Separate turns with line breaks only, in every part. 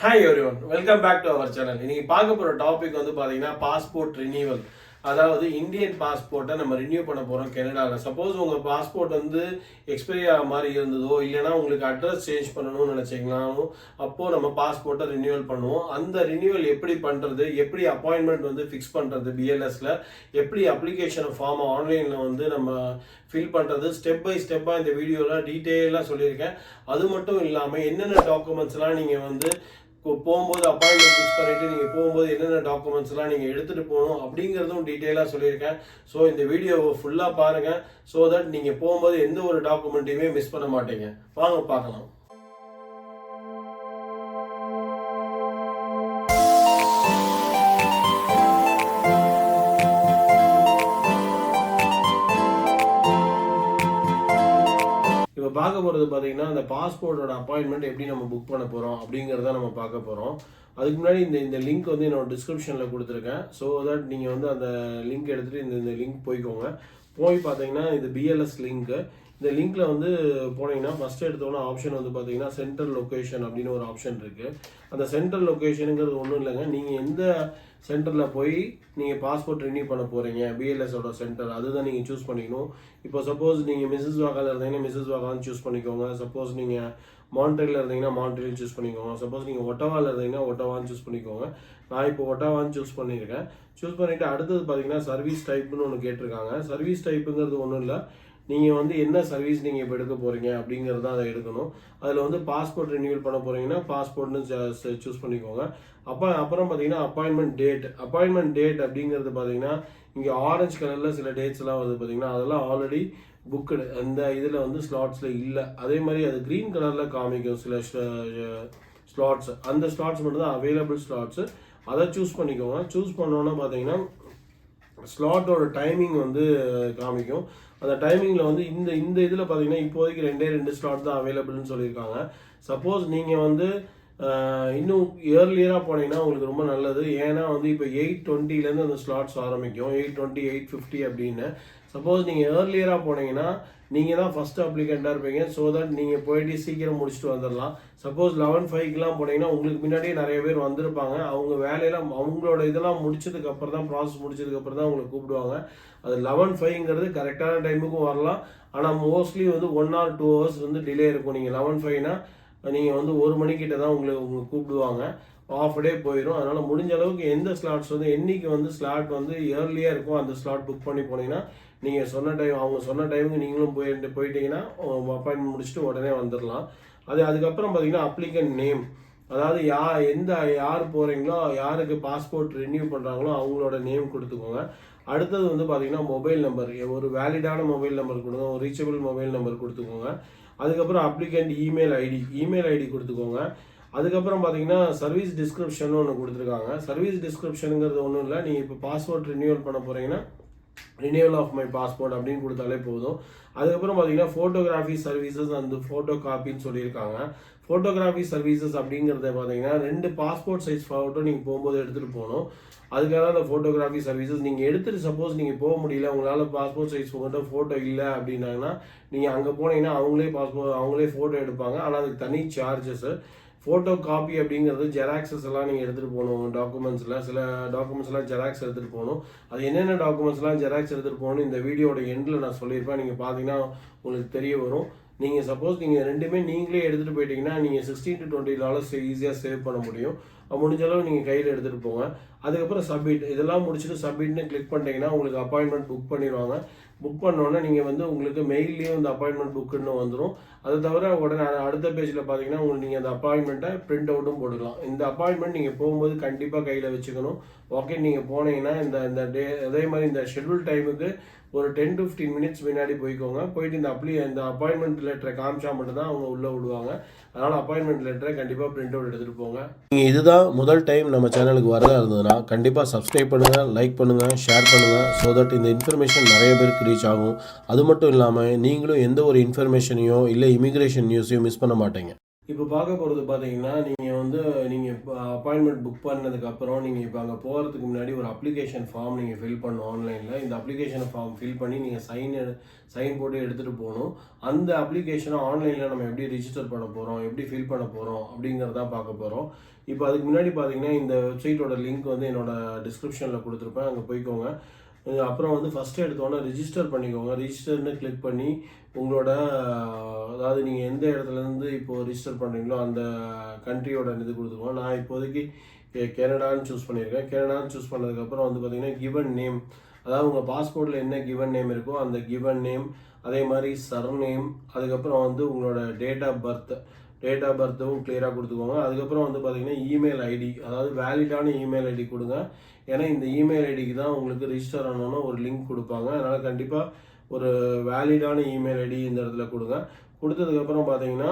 Hi everyone, welcome back to our channel. இன்னைக்கு பார்க்க போகிற டாபிக் வந்து பார்த்தீங்கன்னா பாஸ்போர்ட் ரினியூவல். அதாவது இந்தியன் பாஸ்போர்ட்டை நம்ம ரினியூ பண்ண போகிறோம் கனடாவில். சப்போஸ் உங்கள் பாஸ்போர்ட் வந்து எக்ஸ்பைரி ஆகிற மாதிரி இருந்ததோ, இல்லைனா உங்களுக்கு அட்ரஸ் சேஞ்ச் பண்ணணும்னு நினச்சிங்கனாலும் அப்போது நம்ம பாஸ்போர்ட்டை ரினியூவல் பண்ணுவோம். அந்த ரினியூவல் எப்படி பண்ணுறது, எப்படி அப்பாயின்மெண்ட் வந்து ஃபிக்ஸ் பண்ணுறது, பிஎல்எஸில் எப்படி அப்ளிகேஷன் ஃபார்மை ஆன்லைனில் வந்து நம்ம ஃபில் பண்ணுறது, ஸ்டெப் பை ஸ்டெப்பாக இந்த வீடியோவில் டீட்டெயிலாக சொல்லியிருக்கேன். அது மட்டும் இல்லாமல் என்னென்ன டாக்குமெண்ட்ஸ்லாம் நீங்கள் வந்து போகும்போது அப்பாயின்மெண்ட் ஃபிக்ஸ் பண்ணிவிட்டு நீங்கள் போகும்போது என்னென்ன டாக்குமெண்ட்ஸ்லாம் நீங்கள் எடுத்துகிட்டு போகணும் அப்படிங்கிறதும் டீட்டெயிலாக சொல்லியிருக்கேன். ஸோ இந்த வீடியோவை ஃபுல்லாக பாருங்கள். ஸோ தட் நீங்கள் போகும்போது எந்த ஒரு டாக்குமெண்ட்டையுமே மிஸ் பண்ண மாட்டீங்க. வாங்க பார்க்கலாம். இப்போ பார்க்க போகிறது பார்த்தீங்கன்னா அந்த பாஸ்போர்ட்டோட அப்பாயின்மெண்ட் எப்படி நம்ம புக் பண்ண போகிறோம் அப்படிங்கிறத நம்ம பார்க்க போகிறோம். அதுக்கு முன்னாடி இந்த லிங்க் வந்து என்னோட டிஸ்கிரிப்ஷனில் கொடுத்துருக்கேன். ஸோ தட் நீங்கள் வந்து அந்த லிங்க் எடுத்துகிட்டு இந்த லிங்க் போய்க்கோங்க. போய் பார்த்தீங்கன்னா இது பிஎல்எஸ் லிங்க்கு. இந்த லிங்க்கில் வந்து போனீங்கன்னா ஃபஸ்ட்டு எடுத்தோன்னா ஆப்ஷன் வந்து பார்த்தீங்கன்னா சென்ட்ரல் லொக்கேஷன் அப்படின்னு ஒரு ஆப்ஷன் இருக்குது. அந்த சென்ட்ரல் லொக்கேஷனுங்கிறது ஒன்றும் இல்லைங்க, நீங்கள் எந்த சென்டரில் போய் நீங்கள் பாஸ்போர்ட் ரினியூ பண்ண போகிறீங்க, பிஎல்எஸோட சென்டர் அதுதான் நீங்கள் சூஸ் பண்ணிக்கணும். இப்போ சப்போஸ் நீங்கள் மிஸ்ஸஸ் வாகாவில் இருந்தீங்கன்னா மிஸ்ஸஸ் வாகான்னு சூஸ் பண்ணிக்கோங்க. சப்போஸ் நீங்கள் மான்ட்ரியலில் இருந்தீங்கன்னா மான்ட்ரியல் சூஸ் பண்ணிக்கோங்க. சப்போஸ் நீங்கள் ஒட்டவாவில் இருந்தீங்கன்னா ஒட்டவான்னு சூஸ் பண்ணிக்கோங்க. நான் இப்போ ஒட்டவான்னு சூஸ் பண்ணியிருக்கேன். சூஸ் பண்ணிவிட்டு அடுத்தது பார்த்தீங்கன்னா சர்வீஸ் டைப்புன்னு ஒன்று கேட்டிருக்காங்க. சர்வீஸ் டைப்புங்கிறது ஒன்றும் இல்லை, நீங்கள் வந்து என்ன சர்வீஸ் நீங்கள் இப்போ எடுக்க போகிறீங்க அப்படிங்கிறது தான் அதை எடுக்கணும். அதில் வந்து பாஸ்போர்ட் ரினியூவல் பண்ண போகிறீங்கன்னா பாஸ்போர்ட்னு சூஸ் பண்ணிக்கோங்க. அப்புறம் பார்த்தீங்கன்னா அப்பாயின்மெண்ட் டேட் அப்படிங்கிறது பார்த்தீங்கன்னா இங்கே ஆரஞ்சு கலரில் சில டேட்ஸ்லாம் வந்து பார்த்தீங்கன்னா அதெல்லாம் ஆல்ரெடி புக்குடு, அந்த இதில் வந்து ஸ்லாட்ஸில் இல்லை. அதே மாதிரி அது க்ரீன் கலரில் காமிக்கும் சில ஸ்லாட்ஸ். அந்த ஸ்லாட்ஸ் மட்டும் தான் அவைலபிள் ஸ்லாட்ஸு. அதை சூஸ் பண்ணிக்கோங்க. சூஸ் பண்ணோன்னா பார்த்தீங்கன்னா ஸ்லாட்டோட டைமிங் வந்து காமிக்கும். அந்த டைமிங்கில் வந்து இந்த இதில் பார்த்தீங்கன்னா இப்போதைக்கு 2 ஸ்லாட் தான் அவைலபிள்னு சொல்லியிருக்காங்க. சப்போஸ் நீங்கள் வந்து இன்னும் இயர்லியராக போனீங்கன்னா உங்களுக்கு ரொம்ப நல்லது. ஏன்னா வந்து இப்போ 8:20 அந்த ஸ்லாட்ஸ் ஆரம்பிக்கும், 8:20 8:50 அப்படின்னு. சப்போஸ் நீங்கள் இயர்லியராக போனீங்கன்னா நீங்கள் தான் ஃபஸ்ட்டு அப்ளிகண்ட்டாக இருப்பீங்க. ஸோ தட் நீங்கள் போயிட்டு சீக்கிரம் முடிச்சுட்டு வந்துடலாம். சப்போஸ் 11:05 போனீங்கன்னா உங்களுக்கு முன்னாடியே நிறைய பேர் வந்திருப்பாங்க. அவங்க வேலையெல்லாம் அவங்களோட இதெல்லாம் முடிச்சதுக்கப்புறம் தான், ப்ராசஸ் முடிச்சதுக்கப்புறம் தான் அவங்களை கூப்பிடுவாங்க. அது 11:05 கரெக்டான டைமுக்கும் வரலாம். ஆனால் மோஸ்ட்லி வந்து 1 or 2 hours வந்து டிலே இருக்கும். நீங்கள் 11:05 நீங்கள் வந்து 1 மணிக்கிட்ட தான் உங்களுக்கு கூப்பிடுவாங்க. ஆஃப் டே போயிடும். அதனால் முடிஞ்ச அளவுக்கு எந்த ஸ்லாட்ஸ் வந்து என்னைக்கு வந்து ஸ்லாட் வந்து இயர்லியாக இருக்கும் அந்த ஸ்லாட் புக் பண்ணி போனீங்கன்னா நீங்கள் சொன்ன டைம், அவங்க சொன்ன டைமுக்கு நீங்களும் போயிட்டீங்கன்னா அப்பாயின்மெண்ட் முடிச்சுட்டு உடனே வந்துடலாம். அதுக்கப்புறம் பார்த்தீங்கன்னா அப்ளிகண்ட் நேம், அதாவது யார் போகிறீங்களோ, யாருக்கு பாஸ்போர்ட் ரினியூ பண்ணுறாங்களோ அவங்களோட நேம் கொடுத்துக்கோங்க. அடுத்தது வந்து பார்த்தீங்கன்னா மொபைல் நம்பர், ஒரு வேலிடான மொபைல் நம்பர் கொடுங்க, ஒரு ரீச்சபிள் மொபைல் நம்பர் கொடுத்துக்கோங்க. அதுக்கப்புறம் அப்ளிகண்ட் இமெயில் ஐடி கொடுத்துக்கோங்க. அதுக்கப்புறம் பார்த்தீங்கன்னா சர்வீஸ் டிஸ்கிரிப்ஷன் ஒன்று கொடுத்துருக்காங்க. சர்வீஸ் டிஸ்கிரிப்ஷனுங்கிறது ஒன்றும் இல்லை, நீங்கள் இப்போ பாஸ்போர்ட் ரினியூவல் பண்ண போகிறீங்கன்னா ரினியூவல் ஆஃப் மை பாஸ்போர்ட் அப்படின்னு கொடுத்தாலே போதும். அதுக்கப்புறம் பார்த்தீங்கன்னா ஃபோட்டோகிராஃபி சர்வீசஸ் அந்த ஃபோட்டோ காப்பின்னு சொல்லியிருக்காங்க. ஃபோட்டோகிராஃபி சர்வீசஸ் அப்படிங்கிறத பார்த்தீங்கன்னா 2 பாஸ்போர்ட் சைஸ் ஃபோட்டோ நீங்கள் போகும்போது எடுத்துகிட்டு போகணும். அதுக்காக அந்த ஃபோட்டோகிராஃபி சர்வீசஸ் நீங்கள் எடுத்துகிட்டு சப்போஸ் நீங்கள் போக முடியல, உங்களால் பாஸ்போர்ட் சைஸ் ஃபோட்டோ இல்லை அப்படின்னாங்கன்னா நீங்கள் அங்கே போனீங்கன்னா அவங்களே ஃபோட்டோ எடுப்பாங்க. ஆனால் அதுக்கு தனி சார்ஜஸ்ஸு. ஃபோட்டோ காப்பி அப்படிங்கிறது ஜெராக்ஸஸ் எல்லாம் நீங்கள் எடுத்துகிட்டு போகணும். சில டாக்குமெண்ட்ஸ்லாம் ஜெராக்ஸ் எடுத்துகிட்டு போகணும். அது என்னென்ன டாக்குமெண்ட்ஸ்லாம் ஜெராக்ஸ் எடுத்துகிட்டு போகணும் இந்த வீடியோட எண்டில் நான் சொல்லியிருப்பேன். நீங்கள் பார்த்தீங்கன்னா உங்களுக்கு தெரிய வரும். நீங்கள் சப்போஸ் நீங்கள் ரெண்டுமே நீங்களே எடுத்துகிட்டு போயிட்டீங்கன்னா நீங்கள் $16 to $20 ஈஸியாக சேவ் பண்ண முடியும். முடிஞ்ச அளவு நீங்கள் கையில் எடுத்துகிட்டு போங்க. அதுக்கப்புறம் சப்மிட், இதெல்லாம் முடிச்சுட்டு சப்மிட்னு கிளிக் பண்ணிட்டீங்கன்னா உங்களுக்கு அப்பாயின்மெண்ட் புக் பண்ணிடுவாங்க. புக் பண்ணோன்னே நீங்கள் வந்து உங்களுக்கு மெயில்லேயும் இந்த அப்பாயின்மெண்ட் புக்குன்னு வந்துடும். அது தவிர உடனே அடுத்த பேஜில் பார்த்தீங்கன்னா உங்களுக்கு நீங்கள் அந்த அப்பாயின்மெண்ட்டை பிரிண்ட் அவுட்டும் போட்டுக்கலாம். இந்த அப்பாயின்மெண்ட் நீங்கள் போகும்போது கண்டிப்பாக கையில் வச்சுக்கணும். ஓகே, நீங்கள் போனீங்கன்னா இந்த டே அதே மாதிரி இந்த ஷெட்யூல் டைமுக்கு ஒரு 10 to 15 minutes முன்னாடி போய்க்கோங்க. போயிட்டு இந்த அப்பாயின்மெண்ட் லெட்டரை காமிச்சா மட்டும்தான் அவங்க உள்ளே விடுவாங்க. அதனால் அப்பாயின்மெண்ட் லெட்டரை கண்டிப்பாக பிரிண்ட் அவுட் எடுத்துகிட்டு போங்க. நீங்கள் இதுதான் முதல் டைம் நம்ம சேனலுக்கு வரதா இருந்ததுன்னா கண்டிப்பாக சப்ஸ்கிரைப் பண்ணுங்கள், லைக் பண்ணுங்கள், ஷேர் பண்ணுங்கள். ஸோ தட் இந்த இன்ஃபர்மேஷன் நிறைய பேருக்கு ரீச் ஆகும். அது மட்டும் இல்லாமல் நீங்களும் எந்த ஒரு இன்ஃபர்மேஷனையோ இல்லை இமிக்ரேஷன் நியூஸையும் மிஸ் பண்ண மாட்டீங்க. இப்போ பார்க்க போகிறது பார்த்தீங்கன்னா, நீங்கள் அப்பாயின்மெண்ட் புக் பண்ணதுக்கப்புறம் நீங்கள் இப்போ அங்கே போகிறதுக்கு முன்னாடி ஒரு அப்ளிகேஷன் ஃபார்ம் நீங்கள் ஃபில் பண்ணணும் ஆன்லைனில். இந்த அப்ளிகேஷன் ஃபார்ம் ஃபில் பண்ணி நீங்கள் சைன் போட்டு எடுத்துகிட்டு போகணும். அந்த அப்ளிகேஷனை ஆன்லைனில் நம்ம எப்படி ரிஜிஸ்டர் பண்ண போகிறோம், எப்படி ஃபில் பண்ண போகிறோம் அப்படிங்கிறதான் பார்க்க போகிறோம். இப்போ அதுக்கு முன்னாடி பார்த்தீங்கன்னா, இந்த வெப்சைட்டோட லிங்க் வந்து என்னோட டிஸ்கிரிப்ஷனில் கொடுத்துருப்பேன், அங்கே போய்க்கோங்க. அப்புறம் வந்து ஃபஸ்ட்டு எடுத்தோன்னே ரிஜிஸ்டர் பண்ணிக்கோங்க. ரிஜிஸ்டர்னு கிளிக் பண்ணி உங்களோட அதாவது நீங்கள் எந்த இடத்துலேருந்து இப்போது ரிஜிஸ்டர் பண்ணுறீங்களோ அந்த கண்ட்ரியோட இது கொடுத்துக்கோங்க. நான் இப்போதைக்கு கனடான்னு சூஸ் பண்ணியிருக்கேன். கனடான்னு சூஸ் பண்ணதுக்கப்புறம் வந்து பார்த்தீங்கன்னா கிவன் நேம், அதாவது உங்கள் பாஸ்போர்ட்டில் என்ன கிவன் நேம் இருக்கோ அந்த கிவன் நேம், அதே மாதிரி சர்நேம், அதுக்கப்புறம் வந்து உங்களோட டேட் ஆஃப் பர்த்தும் கிளியராக கொடுத்துக்கோங்க. அதுக்கப்புறம் வந்து பார்த்தீங்கன்னா இமெயில் ஐடி, அதாவது வேலிடான இமெயில் ஐடி கொடுங்க. ஏன்னா இந்த இமெயில் ஐடிக்கு தான் உங்களுக்கு ரிஜிஸ்டர் ஆனோன்னா ஒரு லிங்க் கொடுப்பாங்க. அதனால் கண்டிப்பாக ஒரு வேலிடான இமெயில் ஐடி இந்த இடத்துல கொடுங்க. கொடுத்ததுக்கப்புறம் பார்த்தீங்கன்னா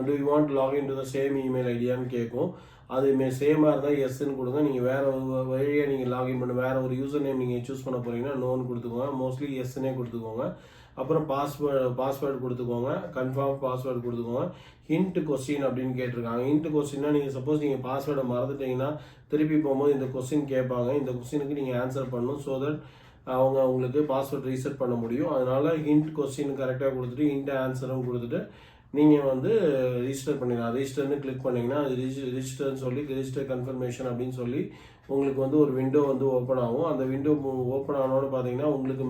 do you want login to the same email ஐடியான்னு கேட்கும். அதுமே சேமாக இருந்தால் எஸ்ன்னு கொடுங்க. நீங்கள் வேறு ஒரு வழியாக நீங்கள் லாகின் பண்ண வேறு ஒரு யூசர் நேம் நீங்கள் சூஸ் பண்ண போகிறீங்கன்னா நோன்னு கொடுத்துக்கோங்க. மோஸ்ட்லி எஸ்ன்னே கொடுத்துக்கோங்க. அப்புறம் பாஸ்வேர்டு கொடுத்துக்கோங்க. கன்ஃபார்ம் பாஸ்வேர்டு கொடுத்துக்கோங்க. ஹிண்ட் கொஸ்டின் அப்படின்னு கேட்டிருக்காங்க. ஹிண்ட் கொஸ்டின்னா நீங்கள் சப்போஸ் நீங்கள் பாஸ்வேர்டை மறந்துட்டீங்கன்னா திருப்பி போகும்போது இந்த கொஸ்டின் கேட்பாங்க. இந்த கொஸ்டினுக்கு நீங்கள் ஆன்சர் பண்ணணும். ஸோ தட் அவங்க உங்களுக்கு பாஸ்வேர்ட் ரீசெட் பண்ண முடியும். அதனால் ஹிண்ட் கொஸ்டின் கரெக்டாக கொடுத்துட்டு ஹிண்ட் ஆன்சரும் கொடுத்துட்டு நீங்கள் வந்து ரிஜிஸ்டர் பண்ணிடலாம். ரிஜிஸ்டர்னு கிளிக் பண்ணிங்கன்னா அது ரிஜிஸ்டர்னு சொல்லி ரிஜிஸ்டர் கன்ஃபர்மேஷன் அப்படின்னு சொல்லி உங்களுக்கு வந்து ஒரு விண்டோ வந்து ஓப்பன் ஆகும். அந்த விண்டோ ஓப்பன் ஆனோன்னு பார்த்தீங்கன்னா உங்களுக்கு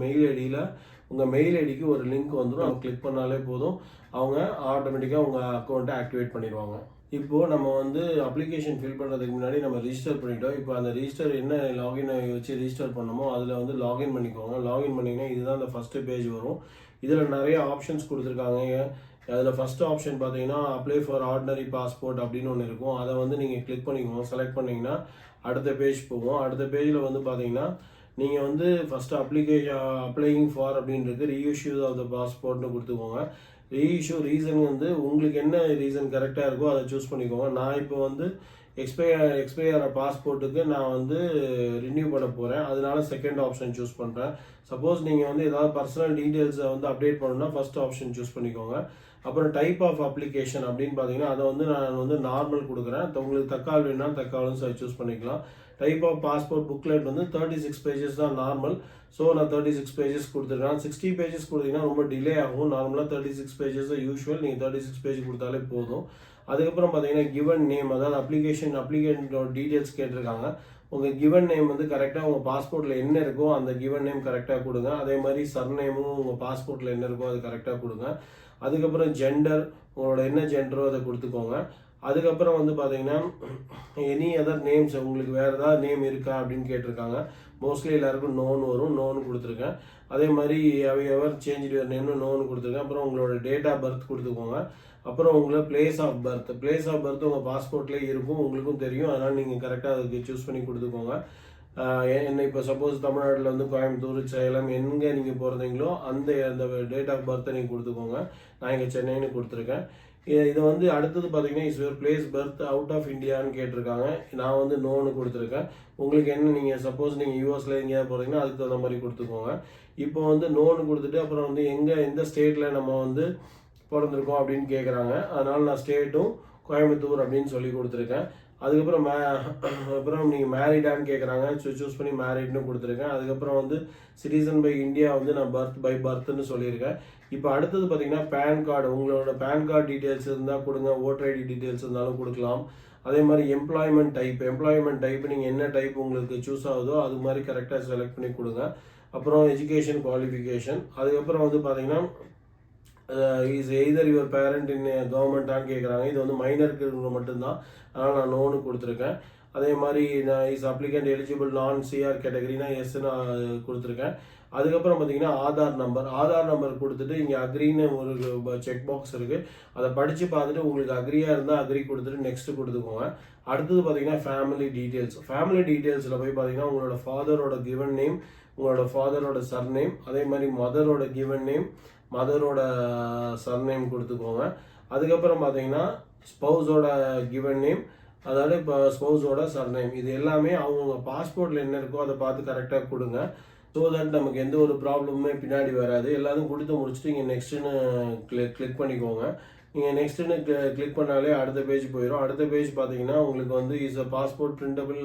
உங்கள் மெயில் ஐடிக்கு ஒரு லிங்க் வந்துடும். அவங்க கிளிக் பண்ணாலே போதும், அவங்க ஆட்டோமேட்டிக்காக உங்கள் அக்கௌண்ட்டை ஆக்டிவேட் பண்ணிடுவாங்க. இப்போது நம்ம வந்து அப்ளிகேஷன் ஃபில் பண்ணுறதுக்கு முன்னாடி நம்ம ரிஜிஸ்டர் பண்ணிட்டோம். இப்போ அந்த ரிஜிஸ்டர் என்ன லாகின் வச்சு ரிஜிஸ்டர் பண்ணமோ அதில் வந்து லாகின் பண்ணிக்கோங்க. லாகின் பண்ணிங்கன்னா இதுதான் அந்த ஃபஸ்ட்டு பேஜ் வரும். இதில் நிறைய ஆப்ஷன்ஸ் கொடுத்துருக்காங்க. அதில் ஃபஸ்ட்டு ஆப்ஷன் பார்த்தீங்கன்னா அப்ளை ஃபார் ஆர்டினரி பாஸ்போர்ட் அப்படின்னு ஒன்று இருக்கும். அதை வந்து நீங்கள் கிளிக் பண்ணிக்கோங்க. செலக்ட் பண்ணிங்கன்னா அடுத்த பேஜ் போகும். அடுத்த பேஜில் வந்து பார்த்தீங்கன்னா நீங்கள் வந்து ஃபஸ்ட்டு அப்ளையிங் ஃபார் அப்படின்றது ரீஇஷ்யூ ஆஃப் த பாஸ்போர்ட்னு கொடுத்துக்கோங்க. ரீஇஷ்யூ ரீசன் வந்து உங்களுக்கு என்ன ரீசன் கரெக்டாக இருக்கோ அதை சூஸ் பண்ணிக்கோங்க. நான் இப்போ வந்து எக்ஸ்பயர் பாஸ்போர்ட்டுக்கு நான் வந்து ரினியூ பண்ண போகிறேன். அதனால செகண்ட் ஆப்ஷன் சூஸ் பண்ணுறேன். சப்போஸ் நீங்கள் வந்து ஏதாவது பர்சனல் டீட்டெயில்ஸை வந்து அப்டேட் பண்ணணும்னா ஃபஸ்ட் ஆப்ஷன் சூஸ் பண்ணிக்கோங்க. அப்புறம் டைப் ஆஃப் அப்ளிகேஷன் அப்படின்னு பார்த்தீங்கன்னா அதை வந்து நான் வந்து நார்மல் கொடுக்குறேன். உங்களுக்கு தக்கால் வேணும்னா தக்காலும் சூஸ் பண்ணிக்கலாம். டைப் ஆஃப் பாஸ்போர்ட் புக்லெட் வந்து 36 பேஜஸ் தான் நார்மல். ஸோ நான் 36 பேஜஸ் கொடுத்துருக்கேன். 60 பேஜஸ் கொடுத்தீங்கன்னா ரொம்ப டிலே ஆகும். நார்மலாக 36 பேஜஸ் தான் யூஸ்வல். நீங்கள் 36 பேஜ் கொடுத்தாலே போதும். அதுக்கப்புறம் பார்த்தீங்கன்னா கிவன் நேம், அதாவது அப்ளிகேஷனோட டீட்டெயில்ஸ் கேட்டிருக்காங்க. உங்கள் கிவன் நேம் வந்து கரெக்டாக உங்கள் பாஸ்போர்ட்டில் என்ன இருக்கோ அந்த கிவன் நேம் கரெக்டாக கொடுங்க. அதே மாதிரி சர்நேமும் உங்கள் பாஸ்போர்ட்டில் என்ன இருக்கோ அது கரெக்டாக கொடுங்க. அதுக்கப்புறம் ஜெண்டர், உங்களோட என்ன ஜெண்டரோ அதை கொடுத்துக்கோங்க. அதுக்கப்புறம் வந்து பார்த்தீங்கன்னா எனி அதர் நேம்ஸ், உங்களுக்கு வேறு ஏதாவது நேம் இருக்கா அப்படின்னு கேட்டிருக்காங்க. மோஸ்ட்லி எல்லாருக்கும் நோன்னு வரும். நோன்னு கொடுத்துருக்கேன். அதே மாதிரி எவர் சேஞ்ச் யுவர் நேம்னு நோன்னு கொடுத்துருக்கேன். அப்புறம் உங்களோட டேட் ஆஃப் பர்த் கொடுத்துக்கோங்க. அப்புறம் உங்களோட பிளேஸ் ஆஃப் பர்த் உங்கள் பாஸ்போர்ட்லேயே இருக்கும், உங்களுக்கும் தெரியும். அதனால் நீங்கள் கரெக்டாக அதுக்கு சூஸ் பண்ணி கொடுத்துக்கோங்க. என்ன இப்போ சப்போஸ் தமிழ்நாட்டில் வந்து கோயம்புத்தூர், சேலம் எங்கே நீங்கள் பிறந்தீங்களோ அந்த டேட் ஆஃப் பர்த்தை நீங்கள் கொடுத்துக்கோங்க. நான் இங்கே சென்னைன்னு கொடுத்துருக்கேன். இது வந்து அடுத்தது பார்த்தீங்கன்னா is your place birth out of இந்தியான்னு கேட்டிருக்காங்க. நான் வந்து நோன்னு கொடுத்துருக்கேன். உங்களுக்கு என்ன, நீங்கள் சப்போஸ் நீங்கள் யூஎஸில் எங்கேயாவது போகிறீங்கன்னா அதுக்கு தகுந்த மாதிரி கொடுத்துக்கோங்க. இப்போ வந்து நோன்னு கொடுத்துட்டு அப்புறம் வந்து எந்த ஸ்டேட்டில் நம்ம வந்து பிறந்திருக்கோம் அப்படின்னு கேட்குறாங்க. அதனால் நான் ஸ்டேட்டும் கோயம்புத்தூர் அப்படின்னு சொல்லி கொடுத்துருக்கேன். அதுக்கப்புறம் அப்புறம் நீங்கள் மேரிடான்னு கேட்குறாங்க. சூஸ் பண்ணி மேரிட்னு கொடுத்துருக்கேன். அதுக்கப்புறம் வந்து சிட்டிசன் பை இந்தியா வந்து நான் பர்த்னு சொல்லியிருக்கேன். இப்போ அடுத்தது பார்த்தீங்கன்னா பேன் கார்டு, உங்களோட பேன் கார்டு டீட்டெயில்ஸ் இருந்தால் கொடுங்க. ஓட்டர் ஐடி டீட்டெயில்ஸ் இருந்தாலும் கொடுக்கலாம். அதே மாதிரி எம்ப்ளாய்மெண்ட் டைப் நீங்கள் என்ன டைப் உங்களுக்கு சூஸ் ஆகுதோ அது மாதிரி கரெக்டாக செலக்ட் பண்ணி கொடுங்க. அப்புறம் எஜுகேஷன் குவாலிஃபிகேஷன். அதுக்கப்புறம் வந்து பார்த்தீங்கன்னா இஸ் எய்தர் யுவர் பேரண்ட் இன் கவர்மெண்ட்டான்னு கேட்குறாங்க. இது வந்து மைனருக்கு மட்டும்தான். அதனால் நான் நோன்னு கொடுத்துருக்கேன். அதே மாதிரி நான் இஸ் அப்ளிகண்ட் எலிஜிபிள் நான் சிஆர் கேட்டகரினா எஸ்ன்னு கொடுத்துருக்கேன். அதுக்கப்புறம் பார்த்தீங்கன்னா ஆதார் நம்பர் கொடுத்துட்டு இங்கே அக்ரின்னு ஒரு செக் பாக்ஸ் இருக்குது. அதை படித்து பார்த்துட்டு உங்களுக்கு அக்ரியாக இருந்தால் அக்ரி கொடுத்துட்டு நெக்ஸ்ட்டு கொடுத்துக்கோங்க. அடுத்தது பார்த்தீங்கன்னா ஃபேமிலி டீட்டெயில்ஸில் போய் பார்த்தீங்கன்னா உங்களோட ஃபாதரோட கிவன் நேம், உங்களோட ஃபாதரோட சர்நேம், அதே மாதிரி மதரோட கிவன் நேம், மதரோட சர்நேம் கொடுத்துக்கோங்க. அதுக்கப்புறம் பார்த்தீங்கன்னா ஸ்பௌஸோட கிவன் நேம், அதாவது இப்போ ஸ்பௌஸோட சர்நேம். இது எல்லாமே அவங்க பாஸ்போர்ட்டில் என்ன இருக்கோ அதை பார்த்து கரெக்டாக கொடுங்க. ஸோ தட் நமக்கு எந்த ஒரு ப்ராப்ளமுமே பின்னாடி வராது. எல்லாரும் கொடுத்து முடிச்சுட்டு இங்கே நெக்ஸ்ட்டுன்னு கிளிக் பண்ணிக்கோங்க. நீங்கள் நெக்ஸ்ட்டுன்னு கிளிக் பண்ணாலே அடுத்த பேஜ் போயிடும். அடுத்த பேஜ் பார்த்தீங்கன்னா உங்களுக்கு வந்து is a passport printable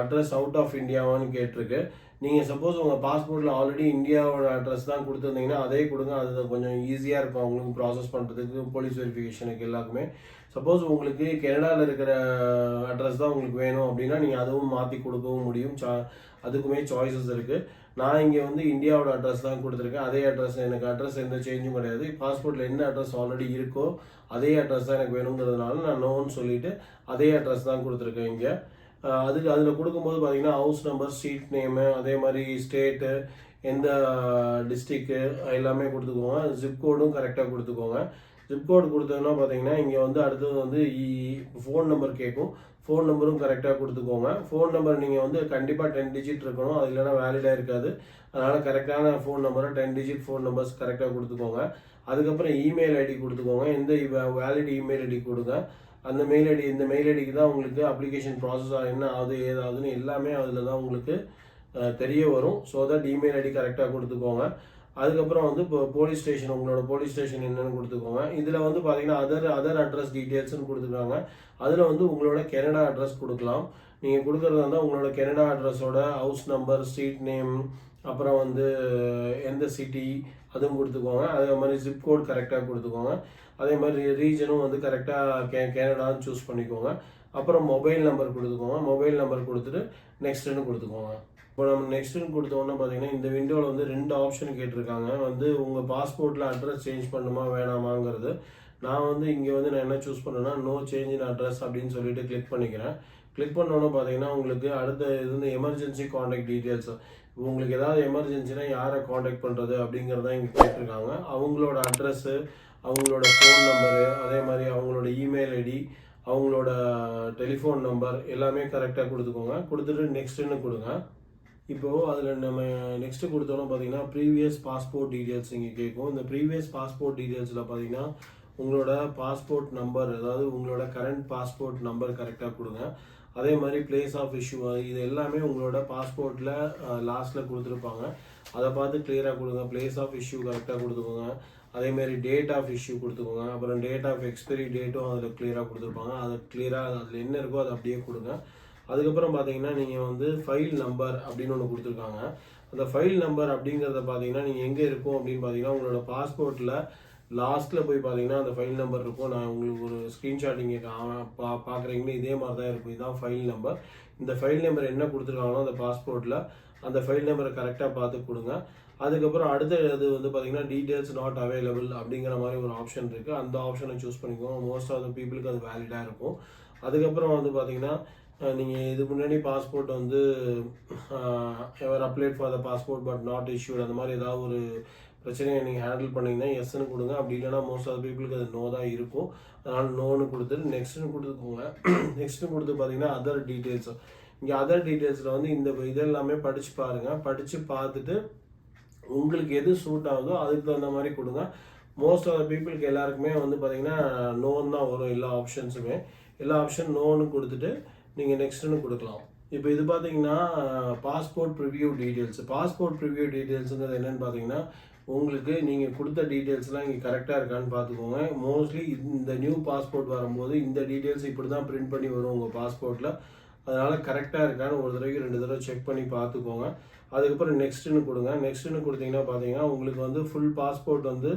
address out of இந்தியாவான்னு கேட்டிருக்கு. நீங்கள் சப்போஸ் உங்கள் பாஸ்போர்ட்டில் ஆல்ரெடி இந்தியாவோட அட்ரஸ் தான் கொடுத்துருந்தீங்கன்னா அதே கொடுங்க. அது கொஞ்சம் ஈஸியாக இருக்கும் அவங்களுக்கு ப்ராசஸ் பண்ணுறதுக்கு, போலீஸ் வெரிஃபிகேஷனுக்கு எல்லாருக்குமே. சப்போஸ் உங்களுக்கு கனடாவில் இருக்கிற அட்ரஸ் தான் உங்களுக்கு வேணும் அப்படின்னா நீங்கள் அதுவும் மாற்றி கொடுக்கவும் முடியும். அதுக்குமே சாய்ஸஸ் இருக்குது. நான் இங்கே வந்து இந்தியாவோட அட்ரஸ் தான் கொடுத்துருக்கேன். அதே அட்ரஸ், எனக்கு அட்ரஸ் எந்த சேஞ்சும் கிடையாது. பாஸ்போர்ட்டில் எந்த அட்ரஸ் ஆல்ரெடி இருக்கோ அதே அட்ரஸ் தான் எனக்கு வேணுங்கிறதுனால நான் நோன்னு சொல்லிவிட்டு அதே அட்ரஸ் தான் கொடுத்துருக்கேன் இங்கே. அதில் கொடுக்கும்போது பார்த்தீங்கன்னா ஹவுஸ் நம்பர், ஸ்ட்ரீட் நேமு, அதே மாதிரி ஸ்டேட்டு, எந்த டிஸ்ட்ரிக்கு எல்லாமே கொடுத்துக்கோங்க. ஜிப் கோடும் கரெக்டாக கொடுத்துக்கோங்க. ஜிப் கோடு கொடுத்தோன்னா பார்த்தீங்கன்னா இங்கே வந்து அடுத்தது வந்து ஃபோன் நம்பர் கேட்கும். ஃபோன் நம்பரும் கரெக்டாக கொடுத்துக்கோங்க. ஃபோன் நம்பர் நீங்கள் வந்து கண்டிப்பாக 10 டிஜிட் இருக்கணும், அது இல்லைனா வேலிடாக இருக்காது. அதனால் கரெக்டான ஃபோன் நம்பரை 10 டிஜிட் ஃபோன் நம்பர்ஸ் கரெக்டாக கொடுத்துக்கோங்க. அதுக்கப்புறம் இமெயில் ஐடி கொடுத்துக்கோங்க. எந்த வேலிட் இமெயில் ஐடி கொடுங்க. அந்த மெயில் ஐடி, இந்த மெயில் ஐடிக்கு தான் உங்களுக்கு அப்ளிகேஷன் ப்ராசஸ் என்ன ஆகுது ஏதாவதுன்னு எல்லாமே அதில் தான் உங்களுக்கு தெரிய வரும். ஸோ தட் இமெயில் ஐடி கரெக்டாக கொடுத்துக்கோங்க. அதுக்கப்புறம் வந்து இப்போ போலீஸ் ஸ்டேஷன், உங்களோட போலீஸ் ஸ்டேஷன் என்னென்னு கொடுத்துக்கோங்க. இதில் வந்து பார்த்தீங்கன்னா அதர் அட்ரஸ் டீட்டெயில்ஸ்னு கொடுத்துருக்காங்க. அதில் வந்து உங்களோட கனடா அட்ரஸ் கொடுக்கலாம். நீங்கள் கொடுக்குறதா இருந்தால் உங்களோட கனடா அட்ரஸோட ஹவுஸ் நம்பர், ஸ்ட்ரீட் நேம், அப்புறம் வந்து எந்த சிட்டி அதுவும் கொடுத்துக்கோங்க. அதே மாதிரி ஜிப் கோட் கரெக்டாக கொடுத்துக்கோங்க. அதே மாதிரி ரீஜனும் வந்து கரெக்டாக கனடான்னு சூஸ் பண்ணிக்கோங்க. அப்புறம் மொபைல் நம்பர் கொடுத்துக்கோங்க. மொபைல் நம்பர் கொடுத்துட்டு நெக்ஸ்ட்டுன்னு கொடுத்துக்கோங்க. இப்போ நம்ம நெக்ஸ்ட்டுன்னு கொடுத்தோன்னா பார்த்தீங்கன்னா இந்த விண்டோவில் வந்து 2 ஆப்ஷன் கேட்டிருக்காங்க. வந்து உங்கள் பாஸ்போர்ட்டில் அட்ரஸ் சேஞ்ச் பண்ணுமா வேணாமாங்கிறது. நான் வந்து இங்கே வந்து நான் என்ன சூஸ் பண்ணேன்னா நோ சேஞ்ச் இன் அட்ரஸ் அப்படின்னு சொல்லிட்டு கிளிக் பண்ணிக்கிறேன். கிளிக் பண்ணோன்னு பார்த்தீங்கன்னா உங்களுக்கு அடுத்த இது வந்து எமர்ஜென்சி காண்டாக்ட் டீட்டெயில்ஸ். உங்களுக்கு ஏதாவது எமர்ஜென்சினா யாரை காண்டாக்ட் பண்ணுறது அப்படிங்கிறத இங்கே கேட்டிருக்காங்க. அவங்களோட அட்ரஸ்ஸு, அவங்களோட ஃபோன் நம்பரு, அதே மாதிரி அவங்களோட இமெயில் ஐடி, அவங்களோட டெலிஃபோன் நம்பர் எல்லாமே கரெக்டாக கொடுத்துக்கோங்க. கொடுத்துட்டு நெக்ஸ்ட்டுன்னு கொடுங்க. இப்போது அதில் நம்ம நெக்ஸ்ட்டு கொடுத்தோன்னா பார்த்தீங்கன்னா ப்ரீவியஸ் பாஸ்போர்ட் டீட்டெயில்ஸ் இங்கே கேட்கும். இந்த ப்ரீவியஸ் பாஸ்போர்ட் டீட்டெயில்ஸில் பார்த்தீங்கன்னா உங்களோட பாஸ்போர்ட் நம்பர், அதாவது உங்களோட கரண்ட் பாஸ்போர்ட் நம்பர் கரெக்டாக கொடுங்க. அதே மாதிரி பிளேஸ் ஆஃப் இஷ்யூ, இது எல்லாமே உங்களோட பாஸ்போர்ட்டில் லாஸ்ட்டில் கொடுத்துருப்பாங்க. அதை பார்த்து கிளியராக கொடுங்க. பிளேஸ் ஆஃப் இஷ்யூ கரெக்டாக கொடுத்துக்கோங்க. அதேமாதிரி டேட் ஆஃப் இஷ்யூ கொடுத்துக்கோங்க. அப்புறம் டேட் ஆஃப் எக்ஸ்பைரி டேட்டும் அதில் கிளியராக கொடுத்துருப்பாங்க. அதை கிளியராக அதில் என்ன இருக்கோ அதை அப்படியே கொடுங்க. அதுக்கப்புறம் பார்த்தீங்கன்னா நீங்கள் வந்து ஃபைல் நம்பர் அப்படின்னு ஒன்று கொடுத்துருக்காங்க. அந்த ஃபைல் நம்பர் அப்படிங்கிறத பார்த்தீங்கன்னா நீங்கள் எங்கே இருக்கும் அப்படின்னு பார்த்தீங்கன்னா உங்களோட பாஸ்போர்ட்டில் லாஸ்ட்டில் போய் பார்த்தீங்கன்னா அந்த ஃபைல் நம்பர் இருக்கும். நான் உங்களுக்கு ஒரு ஸ்க்ரீன்ஷாட் இங்கே பார்க்குறீங்கன்னு இதே மாதிரி தான் இருக்கும். இதுதான் ஃபைல் நம்பர். இந்த ஃபைல் நம்பர் என்ன கொடுத்துருக்காங்களோ அந்த பாஸ்போர்ட்டில் அந்த ஃபைல் நம்பரை கரெக்டாக பார்த்து கொடுங்க. அதுக்கப்புறம் அடுத்தது வந்து பார்த்தீங்கன்னா டீட்டெயில்ஸ் நாட் அவைலபிள் அப்படிங்கிற மாதிரி ஒரு ஆப்ஷன் இருக்குது. அந்த ஆப்ஷனை சூஸ் பண்ணிக்கோங்க. மோஸ்ட் ஆஃப் த பீப்புளுக்கு அது வேலிடாக இருக்கும். அதுக்கப்புறம் வந்து பார்த்தீங்கன்னா நீங்கள் இதுக்கு முன்னாடி பாஸ்போர்ட் வந்து ever applied for the passport but not issued அந்த மாதிரி ஏதாவது ஒரு பிரச்சனையை நீங்கள் ஹேண்டில் பண்ணிங்கன்னா எஸ்ன்னு கொடுங்க. அப்படி இல்லைனா மோஸ்ட் ஆஃப் பீப்புளுக்கு அது நோ தான் இருக்கும். அதனால் நோன்னு கொடுத்துட்டு நெக்ஸ்ட்டுன்னு கொடுத்துக்கோங்க. நெக்ஸ்ட்டுன்னு கொடுத்து பார்த்தீங்கன்னா அதர் டீட்டெயில்ஸ். இங்கே அதர் டீட்டெயில்ஸில் வந்து இந்த இதெல்லாமே படித்து பாருங்கள். படித்து பார்த்துட்டு உங்களுக்கு எது சூட் ஆகுதோ அதுக்கு தகுந்த மாதிரி கொடுங்க. மோஸ்ட் ஆஃப் த பீப்புளுக்கு எல்லாருக்குமே வந்து பார்த்தீங்கன்னா நோன்னு தான் வரும். எல்லா ஆப்ஷன் நோன்னு கொடுத்துட்டு நீங்கள் நெக்ஸ்ட்டுன்னு கொடுக்கலாம். இப்போ இது பார்த்தீங்கன்னா passport preview details. Passport preview டீட்டெயில்ஸுங்கிறது என்னென்னு பார்த்தீங்கன்னா உங்களுக்கு நீங்கள் கொடுத்த டீட்டெயில்ஸ்லாம் இங்கே கரெக்டாக இருக்கான்னு பார்த்துக்கோங்க. மோஸ்ட்லி இந்த நியூ பாஸ்போர்ட் வரும்போது இந்த டீட்டெயில்ஸ் இப்படி தான் பிரிண்ட் பண்ணி வரும் உங்கள் பாஸ்போர்ட்டில். அதனால் கரெக்டாக இருக்கான்னு ஒரு தடவைக்கு 2 தடவை செக் பண்ணி பார்த்துக்கோங்க. அதுக்கப்புறம் நெக்ஸ்ட்டுன்னு கொடுங்க. நெக்ஸ்ட்டுன்னு கொடுத்தீங்கன்னா பார்த்தீங்கன்னா உங்களுக்கு வந்து ஃபுல் பாஸ்போர்ட் வந்து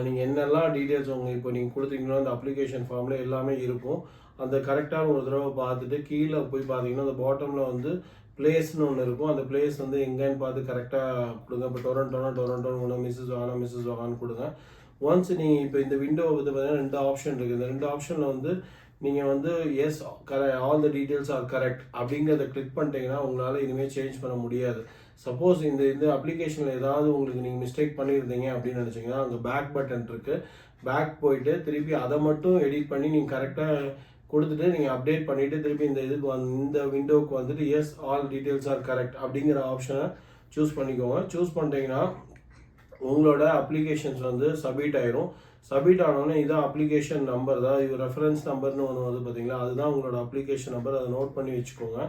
நீங்கள் என்னெல்லாம் டீட்டெயில்ஸ் இப்போ நீங்கள் கொடுத்தீங்கன்னா அந்த அப்ளிகேஷன் ஃபார்மில் எல்லாமே இருக்கும். அந்த கரெக்டான ஒரு தடவை பார்த்துட்டு கீழே போய் பார்த்தீங்கன்னா அந்த பாட்டமில் வந்து பிளேஸ்னு ஒன்று இருக்கும். அந்த பிளேஸ் வந்து எங்கேன்னு பார்த்து கரெக்டாக கொடுங்க. இப்போ டொரண்டோன்னு ஒன்று மிஸ்ஸஸ் வாகான்னு கொடுங்க. ஒன்ஸ் நீங்கள் இப்போ இந்த விண்டோ வந்து பார்த்தீங்கன்னா 2 ஆப்ஷன் இருக்குது. இந்த 2 ஆப்ஷனில் வந்து நீங்கள் வந்து yes all the details are correct அப்படிங்கிறத கிளிக் பண்ணிட்டீங்கன்னா உங்களால் இனிமேல் சேஞ்ச் பண்ண முடியாது. சப்போஸ் இந்த அப்ளிகேஷனில் ஏதாவது உங்களுக்கு நீங்கள் மிஸ்டேக் பண்ணியிருந்தீங்க அப்படின்னு நினச்சிங்கன்னா அங்கே பேக் பட்டன் இருக்குது. பேக் போயிட்டு திருப்பி அதை மட்டும் எடிட் பண்ணி நீங்கள் கரெக்டாக கொடுத்துட்டு நீங்கள் அப்டேட் பண்ணிவிட்டு திருப்பி இந்த விண்டோவுக்கு வந்துட்டு yes all details are correct அப்படிங்கிற ஆப்ஷனை சூஸ் பண்ணிக்கோங்க. சூஸ் பண்ணிட்டீங்கன்னா உங்களோட அப்ளிகேஷன்ஸ் வந்து சப்மிட் ஆயிரும். சப்மிட் ஆனோடனே இதான் அப்ளிகேஷன் நம்பர் தான். இது ரெஃபரன்ஸ் நம்பர்னு ஒன்று வந்து பார்த்தீங்களா, அதுதான் உங்களோட அப்ளிகேஷன் நம்பர். அதை நோட் பண்ணி வச்சுக்கோங்க.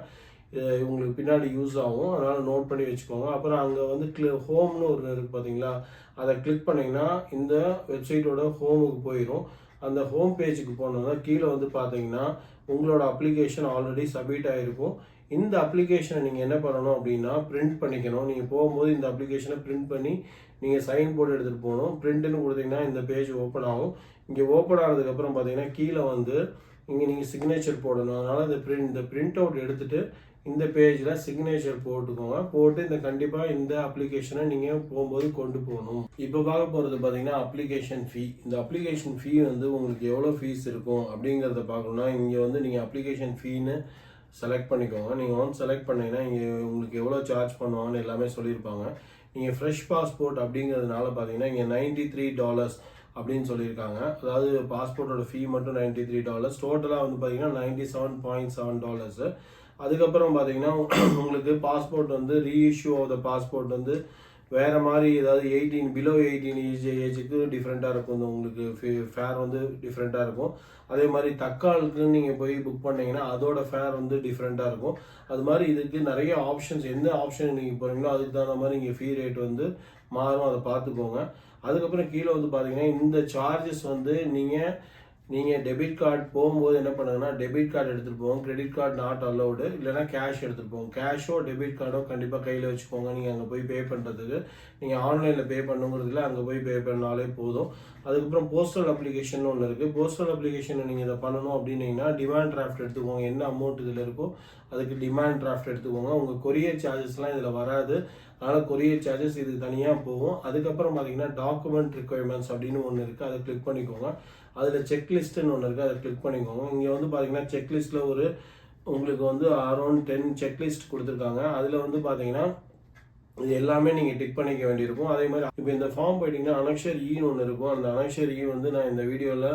உங்களுக்கு பின்னாடி யூஸ் ஆகும். அதனால் நோட் பண்ணி வச்சுக்கோங்க. அப்புறம் அங்கே வந்து ஹோம்னு ஒரு இருக்குது பார்த்தீங்களா, அதை கிளிக் பண்ணிங்கன்னா இந்த வெப்சைட்டோட ஹோமுக்கு போயிடும். அந்த ஹோம் பேஜுக்கு போனோம்னா கீழே வந்து பார்த்தீங்கன்னா உங்களோட அப்ளிகேஷன் ஆல்ரெடி சப்மிட் ஆகிருக்கும். இந்த அப்ளிகேஷனை நீங்கள் என்ன பண்ணணும் அப்படின்னா பிரிண்ட் பண்ணிக்கணும். நீங்கள் போகும்போது இந்த அப்ளிகேஷனை பிரிண்ட் பண்ணி நீங்கள் சைன் போர்டு எடுத்துகிட்டு போகணும். பிரிண்ட்டுன்னு கொடுத்தீங்கன்னா இந்த பேஜ் ஓப்பன் ஆகும். இங்கே ஓப்பன் ஆனதுக்கப்புறம் பார்த்தீங்கன்னா கீழே வந்து இங்கே நீங்கள் சிக்னேச்சர் போடணும். அதனால் இந்த பிரிண்ட் அவுட் எடுத்துகிட்டு இந்த பேஜில் சிக்னேச்சர் போட்டுக்கோங்க. போட்டு இந்த கண்டிப்பாக இந்த அப்ளிகேஷனை நீங்கள் போகும்போது கொண்டு போகணும். இப்போ பார்க்க போகிறது பார்த்தீங்கன்னா அப்ளிகேஷன் ஃபீ. இந்த அப்ளிகேஷன் ஃபீ வந்து உங்களுக்கு எவ்வளோ ஃபீஸ் இருக்கும் அப்படிங்கிறத பார்க்கணுன்னா இங்கே வந்து நீங்கள் அப்ளிகேஷன் ஃபீன்னு செலக்ட் பண்ணிக்கோங்க. நீங்கள் வந்து செலக்ட் பண்ணிங்கன்னா இங்கே உங்களுக்கு எவ்வளோ சார்ஜ் பண்ணுவாங்கன்னு எல்லாமே சொல்லியிருப்பாங்க. நீங்கள் ஃப்ரெஷ் பாஸ்போர்ட் அப்படிங்கிறதுனால பார்த்தீங்கன்னா இங்கே $93 அப்படின்னு சொல்லியிருக்காங்க. அதாவது பாஸ்போர்ட்டோட ஃபீ மட்டும் $93. டோட்டலாக வந்து பார்த்தீங்கன்னா $97.7. அதுக்கப்புறம் பார்த்தீங்கன்னா உங்களுக்கு பாஸ்போர்ட் வந்து ரீஇஷ்யூ ஆஃப் த பாஸ்போர்ட் வந்து வேறு மாதிரி ஏதாவது 18 பிலோ 18 ஏஜுக்கு டிஃப்ரெண்ட்டாக இருக்கும். உங்களுக்கு ஃபேர் வந்து டிஃப்ரெண்ட்டாக இருக்கும். அதே மாதிரி தக்காளுக்கு நீங்கள் போய் புக் பண்ணிங்கன்னா அதோட ஃபேர் வந்து டிஃப்ரெண்ட்டாக இருக்கும். அது மாதிரி இதுக்கு நிறைய ஆப்ஷன்ஸ், எந்த ஆப்ஷன் நீங்கள் போகிறீங்களோ அதுக்கு தகுந்த மாதிரி இங்கே ஃபீ ரேட் வந்து மாறும். அதை பார்த்துக்கோங்க. அதுக்கப்புறம் கீழே வந்து பார்த்தீங்கன்னா இந்த சார்ஜஸ் வந்து நீங்கள் டெபிட் கார்டு போகும்போது என்ன பண்ணுங்கன்னா டெபிட் கார்டு எடுத்துகிட்டு போங்க. Credit card not allowed. இல்லைனா கேஷ் எடுத்துகிட்டு போங்க. கேஷோ டெபிட் கார்டோ கண்டிப்பாக கையில் வச்சுக்கோங்க. நீங்கள் அங்கே போய் பே பண்ணுறதுக்கு நீங்கள் ஆன்லைனில் பே பண்ணுங்கிறதுல அங்கே போய் பே பண்ணாலே போதும். அதுக்கப்புறம் போஸ்டல் அப்ளிகேஷன் ஒன்று இருக்குது. போஸ்டல் அப்ளிகேஷனை நீங்கள் இதை பண்ணணும் அப்படின்னீங்கன்னா டிமாண்ட் டிராஃப்ட் எடுத்துக்கோங்க. என்ன அமௌண்ட் இதில் இருக்கோ அதுக்கு டிமாண்ட் டிராஃப்ட் எடுத்துக்கோங்க. உங்கள் கொரியர் சார்ஜஸ்லாம் இதில் வராது. அதனால் கொரியர் சார்ஜஸ் இதுக்கு தனியாக போகும். அதுக்கப்புறம் பார்த்தீங்கன்னா டாக்குமெண்ட் ரிக்குவயர்மெண்ட்ஸ் அப்படின்னு ஒன்று இருக்குது. அதை கிளிக் பண்ணிக்கோங்க. அதில் செக்லிஸ்ட்டுன்னு ஒன்று இருக்குது. அதை கிளிக் பண்ணிக்கோங்க. இங்கே வந்து பார்த்தீங்கன்னா செக்லிஸ்ட்டில் உங்களுக்கு வந்து அரௌண்ட் 10 செக்லிஸ்ட் கொடுத்துருக்காங்க. அதில் வந்து பார்த்தீங்கன்னா இது எல்லாமே நீங்கள் டிக் பண்ணிக்க வேண்டியிருக்கும். அதே மாதிரி இப்போ இந்த ஃபார்ம் போயிட்டீங்கன்னா அனக்ஷர் ஈன்னு ஒன்று இருக்கும். அந்த அனக்ஷர் ஈ வந்து நான் இந்த வீடியோவில்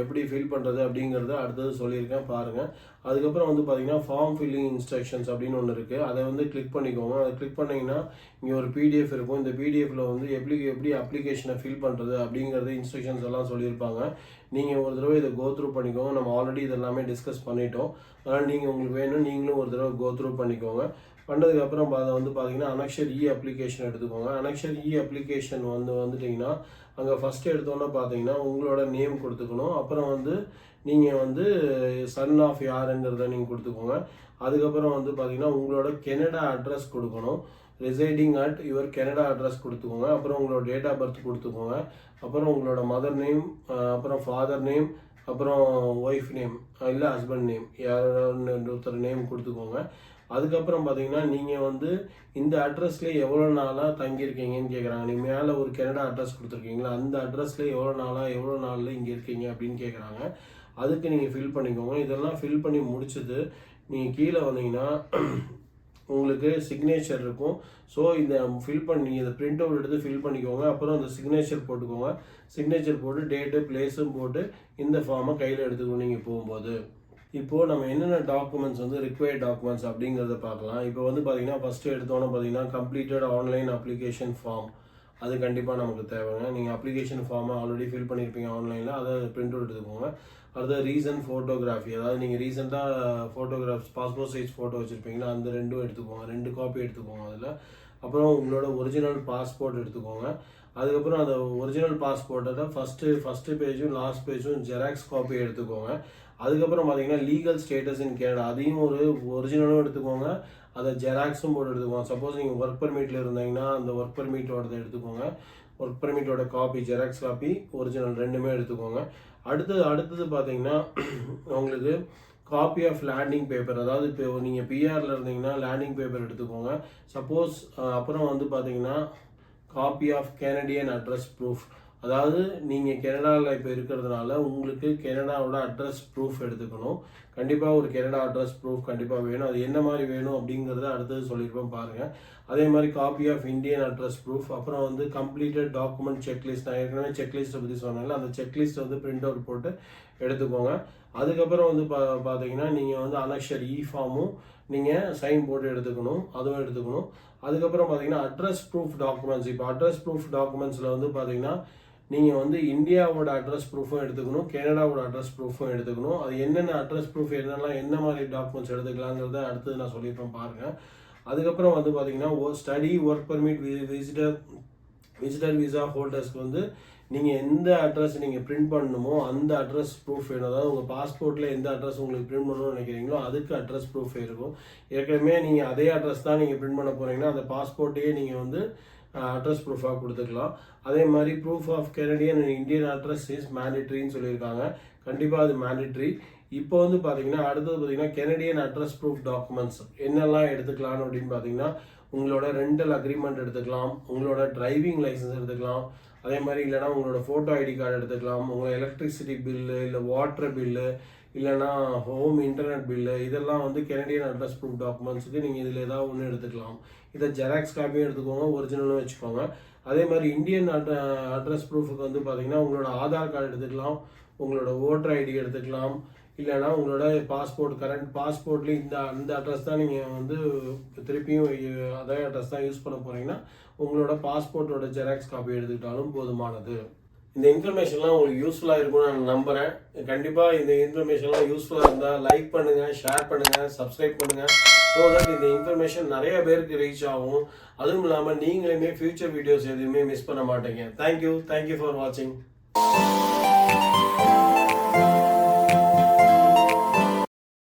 எப்படி ஃபில் பண்ணுறது அப்படிங்கிறத அடுத்தது சொல்லியிருக்கேன் பாருங்கள். அதுக்கப்புறம் வந்து பார்த்தீங்கன்னா ஃபார்ம் ஃபில்லிங் இன்ஸ்ட்ரக்ஷன்ஸ் அப்படின்னு ஒன்று இருக்குது. அதை வந்து கிளிக் பண்ணிக்கோங்க. அதை கிளிக் பண்ணிங்கன்னா இங்கே ஒரு பிடிஎஃப் இருக்கும். இந்த பிடிஎஃப்பில் வந்து எப்படி அப்ளிகேஷனை ஃபில் பண்ணுறது அப்படிங்கிறது இன்ஸ்ட்ரக்ஷன்ஸ் எல்லாம் சொல்லியிருப்பாங்க. நீங்கள் ஒரு தடவை இதை கோத்ரூ பண்ணிக்கோங்க. நம்ம ஆல்ரெடி இதெல்லாமே டிஸ்கஸ் பண்ணிட்டோம். அதனால் நீங்கள் உங்களுக்கு வேணும் நீங்களும் ஒரு தடவை கோத்ரூ பண்ணிக்கோங்க. பண்ணதுக்கப்புறம் அதை வந்து பார்த்தீங்கன்னா அனக்ஷர் இ அப்ளிகேஷன் எடுத்துக்கோங்க. அனக்ஷர் இ அப்ளிகேஷன் வந்துட்டிங்கன்னா அங்கே ஃபஸ்ட்டு எடுத்தோன்னே பார்த்தீங்கன்னா உங்களோட நேம் கொடுத்துக்கணும். அப்புறம் வந்து நீங்கள் வந்து சன் ஆஃப் யாருங்கிறத நீங்கள் கொடுத்துக்கோங்க. அதுக்கப்புறம் வந்து பார்த்தீங்கன்னா உங்களோட கெனடா அட்ரஸ் கொடுக்கணும். Residing at your Canada address கொடுத்துக்கோங்க. அப்புறம் உங்களோட டேட் ஆஃப் பர்த் கொடுத்துக்கோங்க. அப்புறம் உங்களோட மதர் நேம், அப்புறம் ஃபாதர் நேம், அப்புறம் ஒய்ஃப் நேம் இல்லை ஹஸ்பண்ட் நேம் யாரோட ஒருத்தர் நேம் கொடுத்துக்கோங்க. அதுக்கப்புறம் பார்த்தீங்கன்னா நீங்கள் வந்து இந்த அட்ரஸில் எவ்வளோ நாளாக தங்கியிருக்கீங்கன்னு கேட்குறாங்க. நீங்கள் மேலே ஒரு கெனடா அட்ரஸ் கொடுத்துருக்கீங்களா, அந்த அட்ரஸில் எவ்வளோ நாளில் இங்கே இருக்கீங்க அப்படின்னு கேட்குறாங்க. அதுக்கு நீங்கள் ஃபில் பண்ணிக்கோங்க. இதெல்லாம் ஃபில் பண்ணி முடிச்சது நீங்கள் கீழே வந்தீங்கன்னா உங்களுக்கு சிக்னேச்சர் இருக்கும். ஸோ இந்த ஃபில் பண்ணி இதை பிரிண்ட் அவுட் எடுத்து ஃபில் பண்ணிக்கோங்க. அப்புறம் அந்த சிக்னேச்சர் போட்டுக்கோங்க. சிக்னேச்சர் போட்டு டேட்டு பிளேஸும் போட்டு இந்த ஃபார்மை கையில் எடுத்துக்கணும் நீங்கள் போகும்போது. இப்போது நம்ம என்னென்ன டாக்குமெண்ட்ஸ் வந்து ரிக்வயர்ட் டாக்குமெண்ட்ஸ் அப்படிங்கிறத பார்க்கலாம். இப்போ வந்து பார்த்தீங்கன்னா ஃபஸ்ட்டு எடுத்தோன்னே பார்த்தீங்கன்னா கம்ப்ளீட்டட் ஆன்லைன் அப்ளிகேஷன் ஃபார்ம், அது கண்டிப்பாக நமக்கு தேவைங்க. நீங்கள் அப்ளிகேஷன் ஃபார்மை ஆல்ரெடி ஃபில் பண்ணியிருப்பீங்க ஆன்லைனில், அதை பிரிண்ட் அவுட் எடுத்துக்கோங்க. அடுத்த ரீசன்ட் ஃபோட்டோகிராஃபி, அதாவது நீங்கள் ரீசெண்டாக ஃபோட்டோகிராஃப்ஸ் பாஸ்போர்ட் சைஸ் ஃபோட்டோ வச்சுருப்பீங்கன்னா அந்த ரெண்டும் எடுத்துக்கோங்க. 2 காப்பி எடுத்துக்கோங்க அதில். அப்புறம் உங்களோட ஒரிஜினல் பாஸ்போர்ட் எடுத்துக்கோங்க. அதுக்கப்புறம் அந்த ஒரிஜினல் பாஸ்போர்ட்டோட ஃபஸ்ட்டு பேஜும் லாஸ்ட் பேஜும் ஜெராக்ஸ் காப்பி எடுத்துக்கோங்க. அதுக்கப்புறம் பார்த்தீங்கன்னா லீகல் ஸ்டேட்டஸ் இன் கனடா, அதையும் ஒரு ஒரிஜினலும் எடுத்துக்கோங்க. அதை ஜெராக்ஸும் போட்டு எடுத்துக்கோங்க. சப்போஸ் நீங்கள் ஒர்க் பர்மிட்டில் இருந்தீங்கன்னா அந்த ஒர்க் பர்மிட்டோட எடுத்துக்கோங்க. ஒர்க் பர்மிட்டோட காப்பி, ஜெராக்ஸ் காப்பி, ஒரிஜினல் ரெண்டுமே எடுத்துக்கோங்க. அடுத்தது பார்த்தீங்கன்னா உங்களுக்கு காப்பி ஆஃப் லேண்டிங் பேப்பர், அதாவது இப்போ நீங்கள் பிஆரில் இருந்தீங்கன்னா லேண்டிங் பேப்பர் எடுத்துக்கோங்க. சப்போஸ் அப்புறம் வந்து பார்த்தீங்கன்னா copy of Canadian address proof, அதாவது நீங்கள் கனடாவில் இப்போ இருக்கிறதுனால உங்களுக்கு கனடாவோட அட்ரஸ் ப்ரூஃப் எடுத்துக்கணும். கண்டிப்பாக ஒரு கனடா அட்ரஸ் ப்ரூஃப் கண்டிப்பாக வேணும். அது என்ன மாதிரி வேணும் அப்படிங்கிறத அடுத்தது சொல்லியிருப்போம் பாருங்கள். அதே மாதிரி copy of Indian address proof, அப்புறம் வந்து கம்ப்ளீட்டட் டாக்குமெண்ட் செக்லிஸ்ட், நான் ஏற்கனவே செக்லிஸ்ட்டை பற்றி சொன்னால அந்த செக்லிஸ்ட் வந்து பிரிண்ட் அவுட் போட்டு எடுத்துக்கோங்க. அதுக்கப்புறம் வந்து பார்த்தீங்கன்னா நீங்கள் வந்து அனக்ஷர் இ ஃபார்மும் நீங்கள் சைன் போட்டு எடுத்துக்கணும், அதுவும் எடுத்துக்கணும். அதுக்கப்புறம் பார்த்தீங்கன்னா அட்ரஸ் ப்ரூஃப் டாக்குமெண்ட்ஸ். இப்போ அட்ரஸ் ப்ரூஃப் டாக்குமெண்ட்ஸில் வந்து பார்த்தீங்கன்னா நீங்கள் வந்து இந்தியாவோட அட்ரஸ் ப்ரூஃபும் எடுத்துக்கணும், கனடாவோட அட்ரஸ் ப்ரூஃபும் எடுத்துக்கணும். அது என்னென்ன அட்ரஸ் ப்ரூஃப் என்னெல்லாம் என்ன மாதிரி டாக்குமெண்ட்ஸ் எடுத்துக்கலாங்கிறத அடுத்தது நான் சொல்லியிருப்பேன் பாருங்கள். அதுக்கப்புறம் வந்து பார்த்தீங்கன்னா study work permit visitor visa ஹோல்டர்ஸ்க்கு வந்து நீங்கள் எந்த அட்ரஸ் நீங்கள் பிரிண்ட் பண்ணணுமோ அந்த அட்ரஸ் ப்ரூஃப் வேணும். அதாவது உங்கள் பாஸ்போர்ட்டில் எந்த அட்ரஸ் உங்களுக்கு பிரிண்ட் பண்ணணும்னு நினைக்கிறீங்களோ அதுக்கு அட்ரஸ் ப்ரூஃப் இருக்கும். ஏற்கனவே நீங்கள் அதே அட்ரஸ் தான் நீங்கள் பிரிண்ட் பண்ண போகிறீங்கன்னா அந்த பாஸ்போர்ட்டையே நீங்கள் வந்து அட்ரஸ் ப்ரூஃபாக கொடுத்துக்கலாம். அதே மாதிரி proof of Canadian and Indian address is மேண்டேட்ரின்னு சொல்லியிருக்காங்க. கண்டிப்பாக அது மேண்டேட்ரி. இப்போ வந்து பார்த்தீங்கன்னா அடுத்தது பார்த்தீங்கன்னா கெனடியன் அட்ரஸ் ப்ரூஃப் டாக்குமெண்ட்ஸ் என்னெல்லாம் எடுத்துக்கலாம் அப்படின்னு பார்த்தீங்கன்னா உங்களோட ரெண்டல் அக்ரிமெண்ட் எடுத்துக்கலாம், உங்களோட டிரைவிங் லைசன்ஸ் எடுத்துக்கலாம், அதே மாதிரி இல்லைனா உங்களோட ஃபோட்டோ ஐடி கார்டு எடுத்துக்கலாம், உங்கள் எலக்ட்ரிசிட்டி பில்லு இல்லை வாட்டர் பில்லு இல்லைனா ஹோம் இன்டர்நெட் பில்லு இதெல்லாம் வந்து கெனடியன் அட்ரஸ் ப்ரூஃப் டாக்குமெண்ட்ஸுக்கு நீங்கள் இதில் ஏதாவது ஒன்று எடுத்துக்கலாம். இதை ஜெராக்ஸ் காப்பியும் எடுத்துக்கோங்க, ஒரிஜினலும் வச்சுக்கோங்க. அதே மாதிரி இந்தியன் அட்ரஸ் ப்ரூஃபுக்கு வந்து பார்த்தீங்கன்னா உங்களோட ஆதார் கார்டு எடுத்துக்கலாம், உங்களோட ஓட்டர் ஐடி எடுத்துக்கலாம், இல்லைனா உங்களோட கரண்ட் பாஸ்போர்ட்லேயும் அந்த அட்ரஸ் தான் நீங்கள் வந்து திருப்பியும் அதே அட்ரஸ் தான் யூஸ் பண்ண போகிறீங்கன்னா உங்களோட பாஸ்போர்ட்டோட ஜெராக்ஸ் காப்பி எடுத்துக்கிட்டாலும் போதுமானது. இந்த இன்ஃபர்மேஷன்லாம் உங்களுக்கு யூஸ்ஃபுல்லாக இருக்கும்னு நான் நம்புகிறேன். கண்டிப்பாக இந்த இன்ஃபர்மேஷன்லாம் யூஸ்ஃபுல்லாக இருந்தால் லைக் பண்ணுங்கள், ஷேர் பண்ணுங்கள், சப்ஸ்கிரைப் பண்ணுங்கள். ஸோ தட் இந்த இன்ஃபர்மேஷன் நிறைய பேருக்கு ரீச் ஆகும். அதுவும் இல்லாமல் நீங்களுமே ஃபியூச்சர் வீடியோஸ் எதுவுமே மிஸ் பண்ண மாட்டீங்க. தேங்க்யூ ஃபார் வாட்சிங்.